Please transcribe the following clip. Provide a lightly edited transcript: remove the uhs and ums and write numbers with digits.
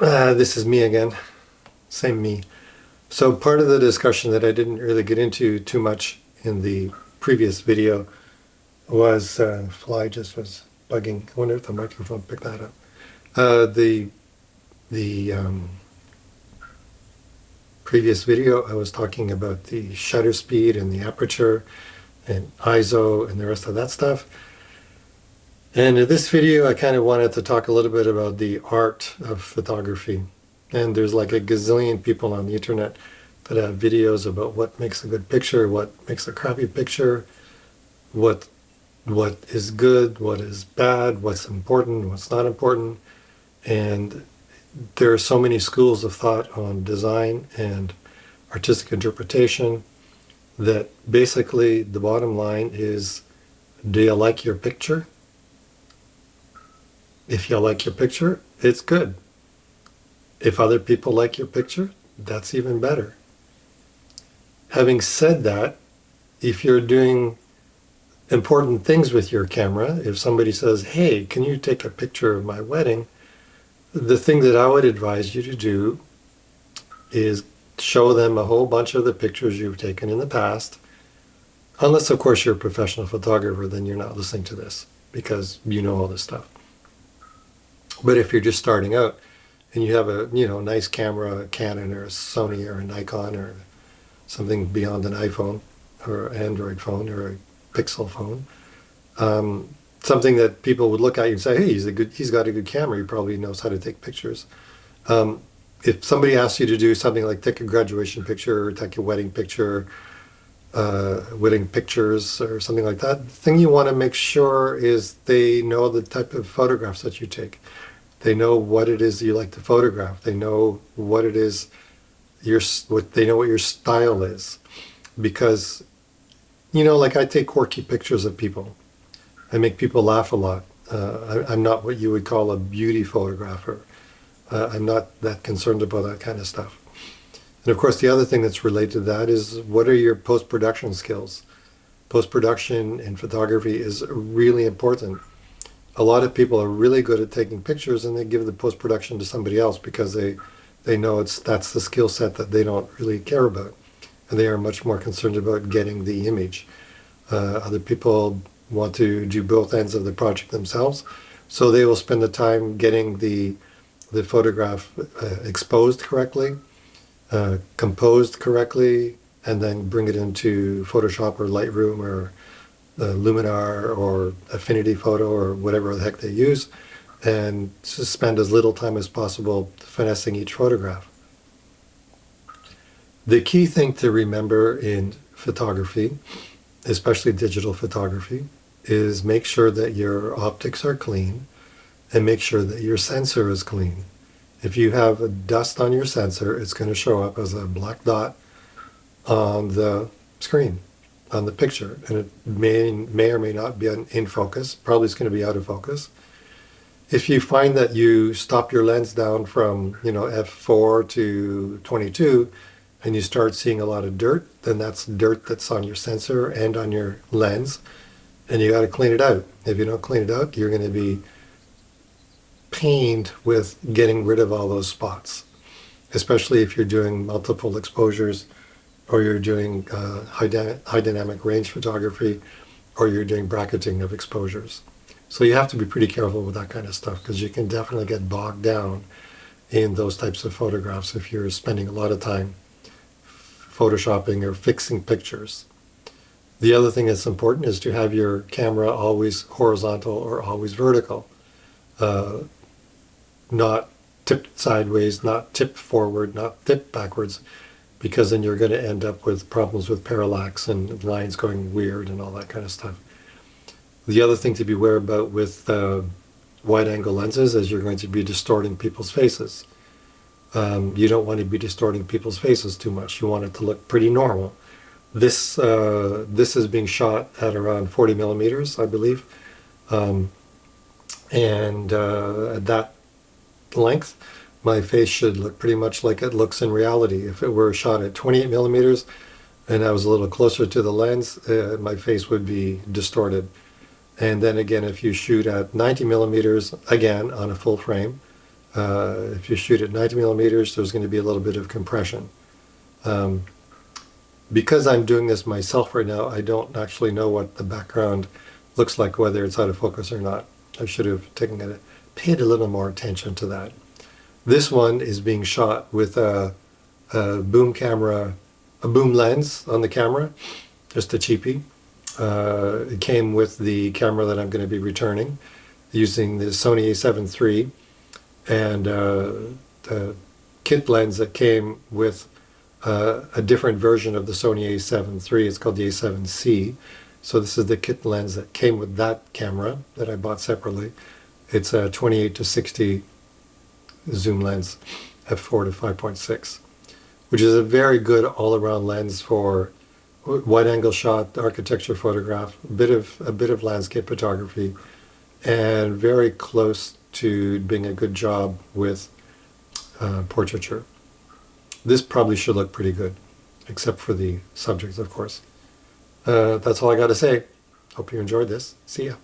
This is me again, same me. So part of the discussion that I didn't really get into too much in the previous video was, fly just was bugging. I wonder if the microphone picked that up. The previous video, I was talking about the shutter speed and the aperture and ISO and the rest of that stuff. And in this video, I kind of wanted to talk a little bit about the art of photography. And there's like a gazillion people on the internet that have videos about what makes a good picture, what makes a crappy picture, what is good, what is bad, what's important, what's not important. And there are so many schools of thought on design and artistic interpretation that basically the bottom line is, do you like your picture? If you like your picture, it's good. If other people like your picture, that's even better. Having said that, if you're doing important things with your camera, if somebody says, hey, can you take a picture of my wedding? The thing that I would advise you to do is show them a whole bunch of the pictures you've taken in the past. Unless, of course, you're a professional photographer, then you're not listening to this because you know all this stuff. But if you're just starting out and you have a nice camera, a Canon or a Sony or a Nikon or something beyond an iPhone or Android phone or a Pixel phone, something that people would look at you and say, hey, he's got a good camera, he probably knows how to take pictures. If somebody asks you to do something like take a graduation picture or take a wedding picture, wedding pictures or something like that, the thing you want to make sure is they know the type of photographs that you take. They know what it is you like to photograph. They know what it is they know what your style is. Because, like I take quirky pictures of people. I make people laugh a lot. I'm not what you would call a beauty photographer. I'm not that concerned about that kind of stuff. And of course, the other thing that's related to that is, what are your post-production skills? Post-production in photography is really important. A lot of people are really good at taking pictures and they give the post-production to somebody else because they know that's the skill set that they don't really care about. And they are much more concerned about getting the image. Other people want to do both ends of the project themselves, so they will spend the time getting the photograph exposed correctly, composed correctly, and then bring it into Photoshop or Lightroom or Luminar or Affinity Photo or whatever the heck they use, and just spend as little time as possible finessing each photograph. The key thing to remember in photography, especially digital photography, is make sure that your optics are clean and make sure that your sensor is clean. If you have dust on your sensor, it's going to show up as a black dot on the screen, on the picture, and it may or may not be in focus. Probably it's going to be out of focus. If you find that you stop your lens down from f4 to 22 and you start seeing a lot of dirt, then that's dirt that's on your sensor and on your lens, and you got to clean it out. If you don't clean it out, you're going to be pained with getting rid of all those spots, especially if you're doing multiple exposures, or you're doing high dynamic range photography, or you're doing bracketing of exposures. So you have to be pretty careful with that kind of stuff, because you can definitely get bogged down in those types of photographs if you're spending a lot of time photoshopping or fixing pictures. The other thing that's important is to have your camera always horizontal or always vertical. Not tipped sideways, not tipped forward, not tipped backwards, because then you're going to end up with problems with parallax and lines going weird and all that kind of stuff. The other thing to be aware about with wide-angle lenses is you're going to be distorting people's faces. You don't want to be distorting people's faces too much. You want it to look pretty normal. This is being shot at around 40 millimeters, I believe. And at that length, my face should look pretty much like it looks in reality. If it were shot at 28 millimeters and I was a little closer to the lens, my face would be distorted. And then again, if you shoot at 90 millimeters, again, on a full frame, If you shoot at 90 millimeters, there's going to be a little bit of compression. Because I'm doing this myself right now, I don't actually know what the background looks like, whether it's out of focus or not. I should have paid a little more attention to that. This one is being shot with a boom camera, a boom lens on the camera, just a cheapie. It came with the camera that I'm going to be returning, using the Sony a7 III, and the kit lens that came with a different version of the Sony a7 III. It's called the a7C. So this is the kit lens that came with that camera that I bought separately. It's a 28 to 60 zoom lens, f4 to 5.6, which is a very good all-around lens for wide-angle shot, architecture photograph, a bit of landscape photography, and very close to being a good job with portraiture. This probably should look pretty good, except for the subjects, of course. That's all I got to say. Hope you enjoyed this. See ya.